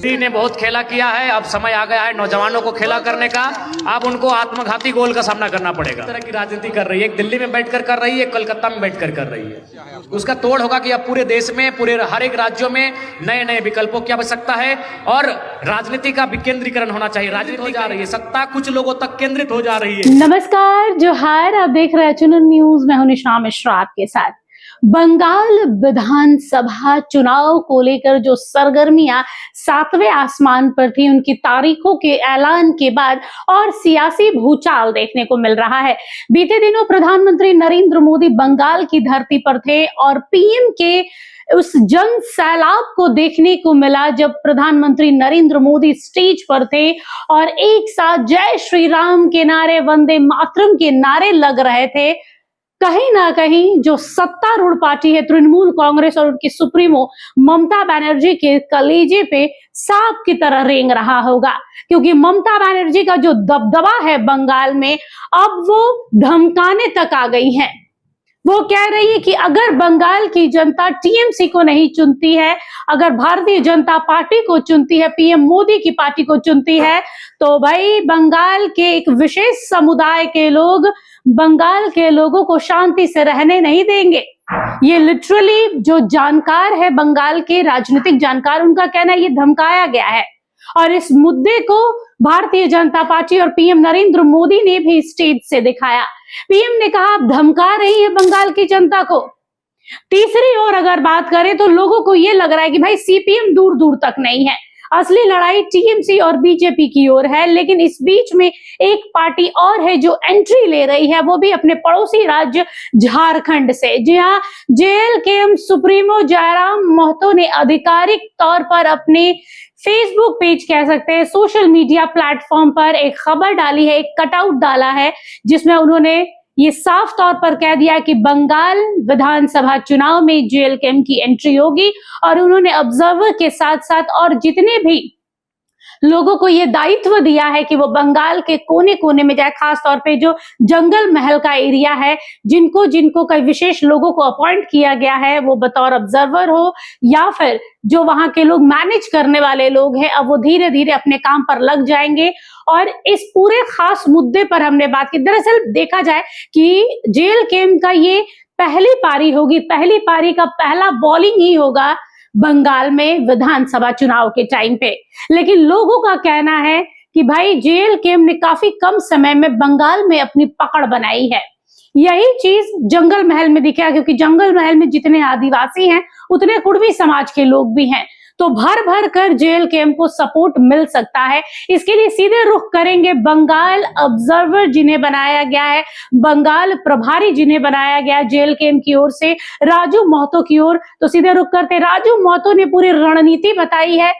मोदी ने बहुत खेला किया है, अब समय आ गया है नौजवानों को खेला करने का। अब उनको आत्मघाती गोल का सामना करना पड़ेगा। इस तरह की राजनीति कर रही है, एक दिल्ली में बैठकर कर रही है, एक कलकत्ता में बैठकर कर रही है। उसका तोड़ होगा कि अब पूरे देश में, पूरे हर एक राज्यों में नए नए विकल्पों की आवश्यकता है और राजनीति का विकेंद्रीकरण होना चाहिए। राजनीति हो जा रही है, सत्ता कुछ लोगों तक केंद्रित हो जा रही है। नमस्कार, जोहार, आप देख रहे हैं चुनन न्यूज। मैं हूं निशा मिश्रा आपके साथ। बंगाल विधानसभा चुनाव को लेकर जो सरगर्मियां सातवें आसमान पर थी, उनकी तारीखों के ऐलान के बाद और सियासी भूचाल देखने को मिल रहा है। बीते दिनों प्रधानमंत्री नरेंद्र मोदी बंगाल की धरती पर थे और पीएम के उस जन सैलाब को देखने को मिला जब प्रधानमंत्री नरेंद्र मोदी स्टेज पर थे और एक साथ जय श्री राम के नारे, वंदे मातरम के नारे लग रहे थे। कहीं ना कहीं जो सत्तारूढ़ पार्टी है तृणमूल कांग्रेस और उनकी सुप्रीमो ममता बनर्जी के कलेजे पे सांप की तरह रेंग रहा होगा, क्योंकि ममता बनर्जी का जो दबदबा है बंगाल में, अब वो धमकाने तक आ गई हैं। वो कह रही है कि अगर बंगाल की जनता टीएमसी को नहीं चुनती है, अगर भारतीय जनता पार्टी को चुनती है, पीएम मोदी की पार्टी को चुनती है, तो भाई बंगाल के एक विशेष समुदाय के लोग बंगाल के लोगों को शांति से रहने नहीं देंगे। ये लिटरली जो जानकार है, बंगाल के राजनीतिक जानकार, उनका कहना है ये धमकाया गया है। और इस मुद्दे को भारतीय जनता पार्टी और पीएम नरेंद्र मोदी ने भी स्टेज से दिखाया। पीएम ने कहा आप धमका रही है बंगाल की जनता को। तीसरी ओर अगर बात करें तो लोगों को यह लग रहा है कि भाई सीपीएम दूर दूर तक नहीं है, असली लड़ाई टीएमसी और बीजेपी की ओर है। लेकिन इस बीच में एक पार्टी और है जो एंट्री ले रही है, वो भी अपने पड़ोसी राज्य झारखंड से। जी हाँ, जेएलकेएम सुप्रीमो जयराम महतो ने आधिकारिक तौर पर अपने फेसबुक पेज, कह सकते हैं सोशल मीडिया प्लेटफॉर्म पर एक खबर डाली है, एक कटआउट डाला है, जिसमें उन्होंने ये साफ तौर पर कह दिया कि बंगाल विधानसभा चुनाव में जेएलकेएम की एंट्री होगी। और उन्होंने ऑब्जर्वर के साथ साथ और जितने भी लोगों को ये दायित्व दिया है कि वो बंगाल के कोने कोने में जाए, खास तौर पे जो जंगल महल का एरिया है, जिनको जिनको कई विशेष लोगों को अपॉइंट किया गया है, वो बतौर ऑब्जर्वर हो या फिर जो वहां के लोग मैनेज करने वाले लोग हैं, अब वो धीरे धीरे अपने काम पर लग जाएंगे। और इस पूरे खास मुद्दे पर हमने बात की। दरअसल देखा जाए कि जेएलकेएम का ये पहली पारी होगी, पहली पारी का पहला बॉलिंग ही होगा बंगाल में विधानसभा चुनाव के टाइम पे। लेकिन लोगों का कहना है कि भाई जेएलकेएम ने काफी कम समय में बंगाल में अपनी पकड़ बनाई है। यही चीज जंगल महल में दिखा, क्योंकि जंगल महल में जितने आदिवासी हैं उतने कुर्मी समाज के लोग भी हैं, तो भर भर कर जेएलकेएम को सपोर्ट मिल सकता है। इसके लिए सीधे रुख करेंगे बंगाल ऑब्जर्वर जिन्हें बनाया गया है, बंगाल प्रभारी जिन्हें बनाया गया है जेएलकेएम की ओर से, राजू महतो की ओर। तो सीधे रुख करते राजू महतो ने पूरी रणनीति बताई है,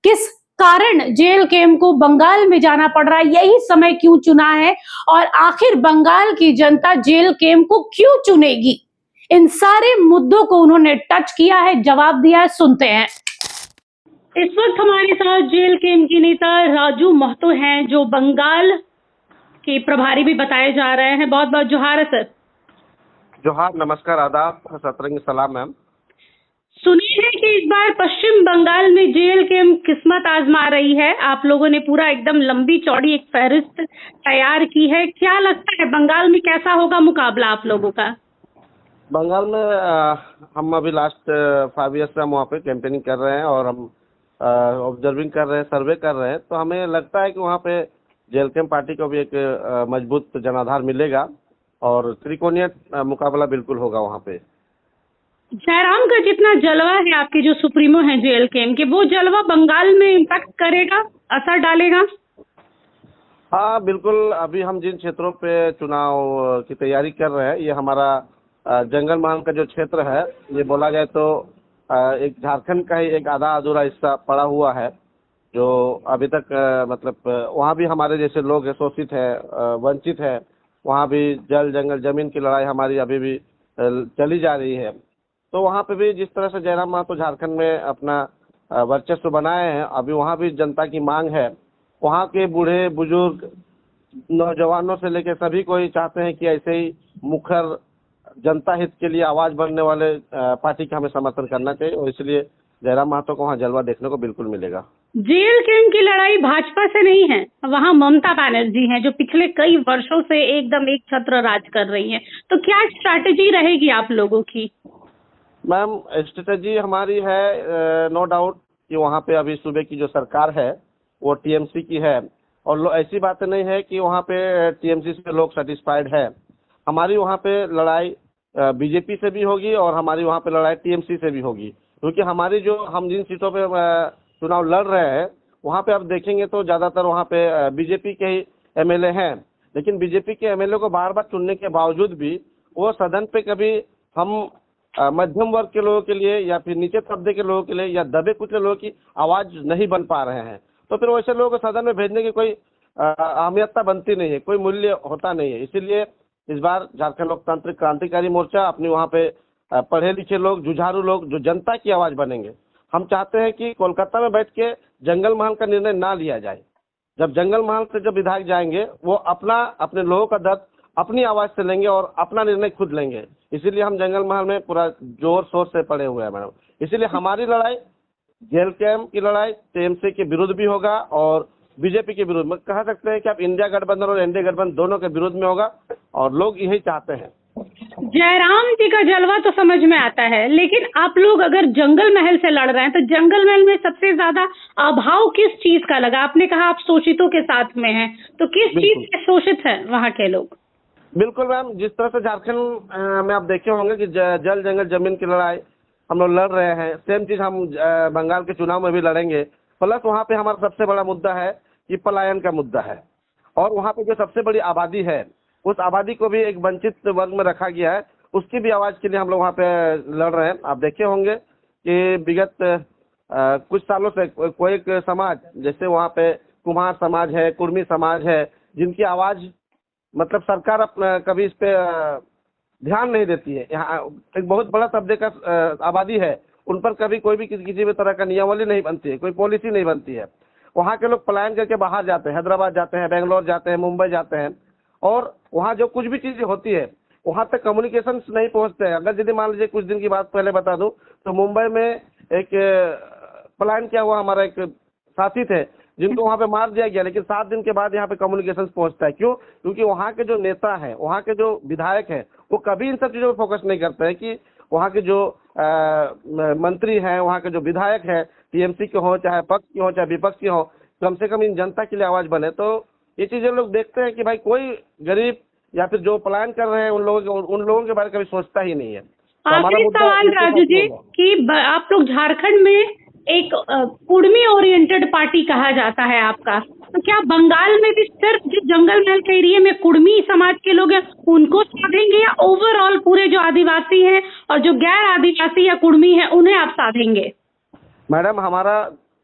किस कारण जेएलकेएम को बंगाल में जाना पड़ रहा है, यही समय क्यों चुना है और आखिर बंगाल की जनता जेएलकेएम को क्यों चुनेगी। इन सारे मुद्दों को उन्होंने टच किया है, जवाब दिया है, सुनते हैं। इस वक्त हमारे साथ जेएलकेएम की नेता राजू महतो हैं, जो बंगाल के प्रभारी भी बताए जा रहे हैं। बहुत बहुत जोहार है सर। जोहार, नमस्कार, आदाब, सतरंगी सलाम मैम। सुनिए है कि इस बार पश्चिम बंगाल में जेएलकेएम किस्मत आजमा रही है। आप लोगों ने पूरा एकदम लंबी चौड़ी एक फहरिस्त तैयार की है। क्या लगता है बंगाल में कैसा होगा मुकाबला आप लोगों का? बंगाल में हम अभी लास्ट 5 ईयर्स से हम वहाँ पे कैंपेनिंग कर रहे हैं और हम ऑब्जर्विंग कर रहे हैं, सर्वे कर रहे हैं। तो हमें लगता है कि वहाँ पे जेएलकेएम पार्टी को भी एक मजबूत जनाधार मिलेगा और त्रिकोणीय मुकाबला बिल्कुल होगा वहाँ पे। जयराम का जितना जलवा है, आपके जो सुप्रीमो हैं जेएलकेएम के, वो जलवा बंगाल में इम्पैक्ट करेगा, असर डालेगा? हाँ बिल्कुल। अभी हम जिन क्षेत्रों पे चुनाव की तैयारी कर रहे हैं, ये हमारा जंगल महल का जो क्षेत्र है, ये बोला जाए तो एक झारखंड का ही एक आधा अधूरा हिस्सा पड़ा हुआ है, जो अभी तक मतलब वहाँ भी हमारे जैसे लोग शोषित है, वंचित है। वहाँ भी जल जंगल जमीन की लड़ाई हमारी अभी भी चली जा रही है। तो वहाँ पे भी जिस तरह से जयराम महतो झारखंड में अपना वर्चस्व बनाए हैं, अभी वहाँ भी जनता की मांग है। वहाँ के बूढ़े बुजुर्ग नौजवानों से लेकर सभी कोई चाहते हैं कि ऐसे ही मुखर जनता हित के लिए आवाज बनने वाले पार्टी का हमें समर्थन करना चाहिए और इसलिए जयराम महतो को वहाँ जलवा देखने को बिल्कुल मिलेगा। जेल किंग की लड़ाई भाजपा से नहीं है, वहाँ ममता बनर्जी हैं जो पिछले कई वर्षों से एकदम एक छत्र राज कर रही हैं। तो क्या स्ट्रैटेजी रहेगी आप लोगों की? मैम, स्ट्रेटजी हमारी है नो डाउट कि वहाँ पे अभी सूबे की जो सरकार है वो टीएमसी की है, और ऐसी बात नहीं है कि वहाँ पे टीएमसी से लोग सेटिस्फाइड है। हमारी वहाँ पे लड़ाई बीजेपी से भी होगी और हमारी वहाँ पे लड़ाई टीएमसी से भी होगी, क्योंकि हमारी जो हम जिन सीटों पे चुनाव लड़ रहे हैं वहाँ पे आप देखेंगे तो ज़्यादातर वहाँ पे बीजेपी के ही एमएलए हैं। लेकिन बीजेपी के एमएलए को बार बार चुनने के बावजूद भी वो सदन पे कभी हम मध्यम वर्ग के लोगों के लिए या फिर नीचे तबके के लोगों के लिए या दबे कुचले लोगों की आवाज़ नहीं बन पा रहे हैं। तो फिर वैसे लोगों को सदन में भेजने की कोई अहमियतता बनती नहीं है, कोई मूल्य होता नहीं है। इसीलिए इस बार झारखंड लोकतांत्रिक क्रांतिकारी मोर्चा अपनी वहाँ पे पढ़े लिखे लोग, जुझारू लोग जो जनता की आवाज़ बनेंगे। हम चाहते हैं कि कोलकाता में बैठ के जंगल महल का निर्णय ना लिया जाए। जब जंगल महल से जब विधायक जाएंगे वो अपने लोगों का दर्द अपनी आवाज़ से लेंगे और अपना निर्णय खुद लेंगे। इसीलिए हम जंगल महल में पूरा जोर शोर से पड़े हुए हैं मैडम। इसीलिए हमारी लड़ाई जेल कैंप की लड़ाई टीएमसी के विरुद्ध भी होगा और बीजेपी के विरुद्ध में कह सकते हैं कि आप इंडिया गठबंधन और एनडीए गठबंधन दोनों के विरुद्ध में होगा, और लोग यही चाहते हैं। जयराम जी का जलवा तो समझ में आता है, लेकिन आप लोग अगर जंगल महल से लड़ रहे हैं तो जंगल महल में सबसे ज्यादा अभाव किस चीज का लगा? आपने कहा आप शोषितों के साथ में हैं, तो किस चीज से शोषित हैं वहाँ के लोग? बिल्कुल मैम, जिस तरह से झारखंड में आप देखे होंगे कि जल जंगल जमीन की लड़ाई हम लोग लड़ रहे हैं, सेम चीज हम बंगाल के चुनाव में भी लड़ेंगे। प्लस वहाँ पे हमारा सबसे बड़ा मुद्दा है कि पलायन का मुद्दा है, और वहाँ पे जो सबसे बड़ी आबादी है उस आबादी को भी एक वंचित वर्ग में रखा गया है, उसकी भी आवाज़ के लिए हम लोग वहाँ पे लड़ रहे हैं। आप देखे होंगे कि विगत कुछ सालों से कोई एक समाज, जैसे वहाँ पे कुम्हार समाज है, कुर्मी समाज है, जिनकी आवाज़ मतलब सरकार अपना कभी इस पे ध्यान नहीं देती है। यहाँ एक बहुत बड़ा तबके का आबादी है, उन पर कभी कोई भी किसी भी तरह का नियमावली नहीं बनती है, कोई पॉलिसी नहीं बनती है। वहाँ के लोग पलायन करके बाहर जाते हैं, हैदराबाद जाते हैं, बेंगलोर जाते हैं, मुंबई जाते हैं, और वहाँ जो कुछ भी चीज़ें होती है वहाँ तक कम्युनिकेशन नहीं पहुँचते हैं। अगर यदि मान लीजिए कुछ दिन की बात पहले बता दूँ तो मुंबई में एक पलायन किया हुआ हमारा एक साथी थे जिनको वहाँ पे मार दिया गया, लेकिन 7 दिन के बाद यहाँ पे कम्युनिकेशन पहुँचता है। क्यों? क्योंकि वहाँ के जो नेता हैं, वहाँ के जो विधायक हैं, वो कभी इन सब चीज़ों पर फोकस नहीं करते हैं कि वहाँ के जो मंत्री हैं, वहाँ के जो विधायक हैं, टीएमसी के हों, चाहे पक्ष के हों, चाहे विपक्ष के हों, कम से कम इन जनता के लिए आवाज़ बने। तो ये चीज़ें लोग देखते हैं कि भाई कोई गरीब या फिर जो पलायन कर रहे हैं उन लोगों के बारे में कभी सोचता ही नहीं है। तो आखिरी सवाल राजू जी कि आप लोग झारखंड में एक कुर्मी ओरिएंटेड पार्टी कहा जाता है आपका, तो क्या बंगाल में भी सिर्फ जो जंगल महल के एरिया में कुर्मी समाज के लोग हैं उनको साधेंगे, या ओवरऑल पूरे जो आदिवासी हैं और जो गैर आदिवासी या कुर्मी है उन्हें आप साधेंगे? मैडम, हमारा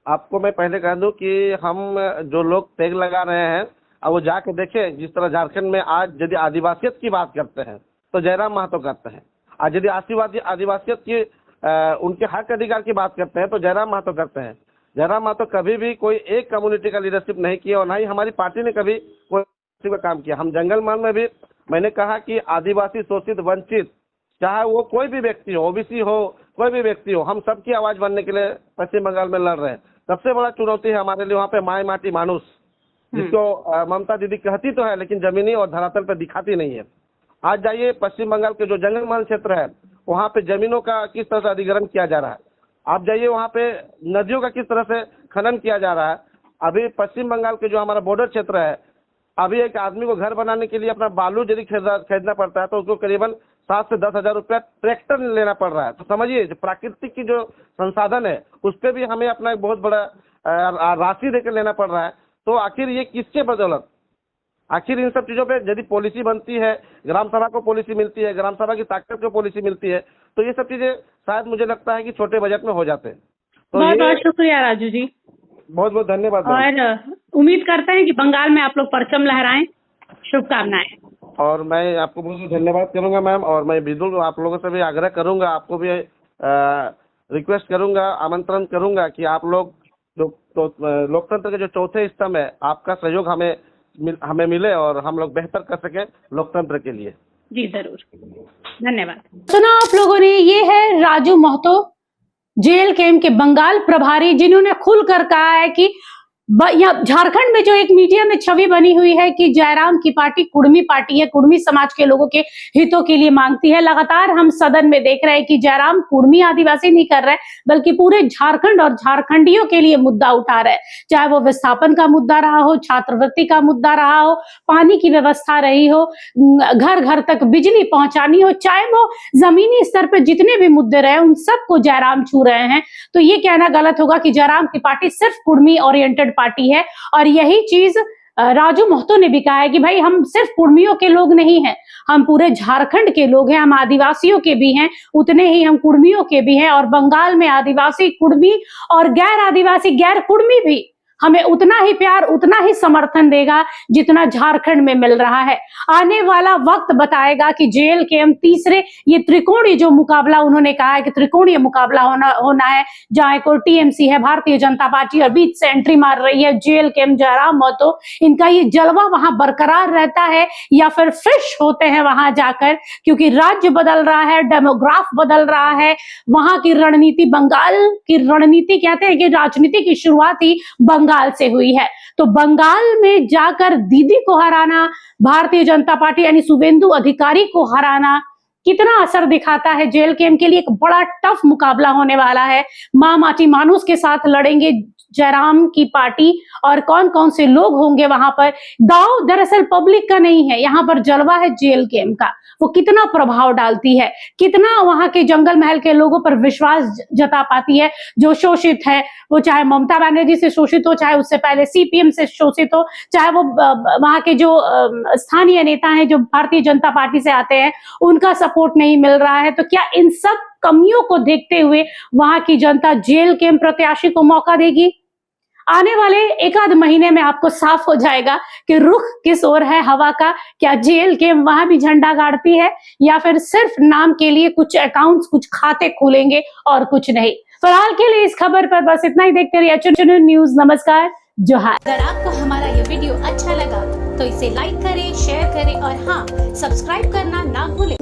आपको मैं पहले कह दूं कि हम जो लोग टैग लगा रहे हैं अब वो जाके देखें। जिस तरह झारखंड में आज यदि आदिवासियत की बात करते हैं तो जयराम महतो करते हैं, आज यदि आदिवासियत की उनके हक अधिकार की बात करते हैं तो जयराम महतो करते हैं। जयराम महतो कभी भी कोई एक कम्युनिटी का लीडरशिप नहीं किया और ना ही हमारी पार्टी ने कभी कोई का काम किया। हम जंगल महल में भी मैंने कहा कि आदिवासी, शोषित, वंचित, चाहे वो कोई भी व्यक्ति हो, ओबीसी हो, कोई भी व्यक्ति हो, हम सबकी आवाज़ बनने के लिए पश्चिम बंगाल में लड़ रहे हैं। सबसे बड़ा चुनौती है हमारे लिए वहाँ पे माई माटी मानुस, जिसको ममता दीदी कहती तो है लेकिन जमीनी और धरातल पर दिखाती नहीं है। आज जाइए पश्चिम बंगाल के जो जंगल महल क्षेत्र है वहाँ पे जमीनों का किस तरह से अधिग्रहण किया जा रहा है। आप जाइए वहाँ पे नदियों का किस तरह से खनन किया जा रहा है। अभी पश्चिम बंगाल के जो हमारा बॉर्डर क्षेत्र है, अभी एक आदमी को घर बनाने के लिए अपना बालू यदि खरीदना पड़ता है तो उसको करीबन 7 से 10 हज़ार रुपया ट्रैक्टर लेना पड़ रहा है। तो समझिए प्राकृतिक की जो संसाधन है उस पर भी हमें अपना एक बहुत बड़ा राशि देकर लेना पड़ रहा है। तो आखिर ये किसके बदौलत? आखिर इन सब चीज़ों पे यदि पॉलिसी बनती है, ग्राम सभा को पॉलिसी मिलती है, ग्राम सभा की ताकत को पॉलिसी मिलती है, तो ये सब चीज़ें शायद मुझे लगता है कि छोटे बजट में हो जाते हैं। तो बहुत बहुत शुक्रिया राजू जी, बहुत बहुत धन्यवाद। और उम्मीद करते हैं कि बंगाल में आप लोग परचम लहराएं। शुभकामनाएं। और मैं आपको बहुत बहुत धन्यवाद करूंगा मैम, और मैं बिल्कुल आप लोगों से भी आग्रह करूंगा, आपको भी रिक्वेस्ट करूंगा, आमंत्रण करूंगा कि आप लोग जो लोकतंत्र के जो चौथे स्तंभ है, आपका सहयोग हमें मिले और हम लोग बेहतर कर सकें लोकतंत्र के लिए। जी जरूर, धन्यवाद। सुना आप लोगों ने, ये है राजू महतो, जेल कैंप के बंगाल प्रभारी, जिन्होंने खुलकर कहा है कि झारखंड में जो एक मीडिया में छवि बनी हुई है कि जयराम की पार्टी कुर्मी पार्टी है, कुर्मी समाज के लोगों के हितों के लिए मांगती है। लगातार हम सदन में देख रहे हैं कि जयराम कुर्मी आदिवासी नहीं कर रहे, बल्कि पूरे झारखंड और झारखंडियों के लिए मुद्दा उठा रहे हैं। चाहे वो विस्थापन का मुद्दा रहा हो, छात्रवृत्ति का मुद्दा रहा हो, पानी की व्यवस्था रही हो, घर घर तक बिजली पहुंचानी हो, चाहे वो जमीनी स्तर पर जितने भी मुद्दे रहे उन सबको जयराम छू रहे हैं। तो ये कहना गलत होगा कि जयराम की पार्टी सिर्फ कुर्मी ओरिएंटेड पार्टी है। और यही चीज राजू महतो ने भी कहा है कि भाई हम सिर्फ कुर्मियों के लोग नहीं हैं, हम पूरे झारखंड के लोग हैं, हम आदिवासियों के भी हैं, उतने ही हम कुर्मियों के भी हैं। और बंगाल में आदिवासी, कुर्मी और गैर आदिवासी, गैर कुर्मी भी हमें उतना ही प्यार, उतना ही समर्थन देगा जितना झारखंड में मिल रहा है। आने वाला वक्त बताएगा कि जेल कैंप तीसरे ये त्रिकोणीय जो मुकाबला उन्होंने कहा है कि त्रिकोणीय मुकाबला होना है, जहां को टीएमसी है, भारतीय जनता पार्टी और बीच से एंट्री मार रही है जेल कैंप जयराम महतो, इनका ये जलवा वहां बरकरार रहता है या फिर फिश होते हैं वहां जाकर, क्योंकि राज्य बदल रहा है, डेमोग्राफ बदल रहा है, वहां की रणनीति, बंगाल की रणनीति, कहते हैं कि राजनीति की शुरुआत ही बंगाल से हुई है। तो बंगाल में जाकर दीदी को हराना, भारतीय जनता पार्टी यानी शुभेंदु अधिकारी को हराना कितना असर दिखाता है जेल कैंप के लिए। एक बड़ा टफ मुकाबला होने वाला है। मां माटी मानुस के साथ लड़ेंगे जयराम की पार्टी, और कौन कौन से लोग होंगे वहां पर। दाव दरअसल पब्लिक का नहीं है, यहाँ पर जलवा है जेल कैंप का। वो कितना प्रभाव डालती है, कितना वहां के जंगल महल के लोगों पर विश्वास जता पाती है, जो शोषित है, वो चाहे ममता बनर्जी से शोषित हो, चाहे उससे पहले सीपीएम से शोषित हो, चाहे वो वहां के जो स्थानीय नेता हैं जो भारतीय जनता पार्टी से आते हैं, उनका सपोर्ट नहीं मिल रहा है। तो क्या इन सब कमियों को देखते हुए वहां की जनता जेल कैंप प्रत्याशी को मौका देगी? आने वाले एक आध महीने में आपको साफ हो जाएगा कि रुख किस ओर है हवा का। क्या जेल कैंप वहां भी झंडा गाड़ती है, या फिर सिर्फ नाम के लिए कुछ अकाउंट्स, कुछ खाते खोलेंगे और कुछ नहीं। फिलहाल के लिए इस खबर पर बस इतना ही। देखते रहिए एचएन न्यूज। नमस्कार, जोहार। अगर आपको हमारा ये वीडियो अच्छा लगा तो इसे लाइक करें, शेयर करें और हाँ, सब्सक्राइब करना ना भूलें।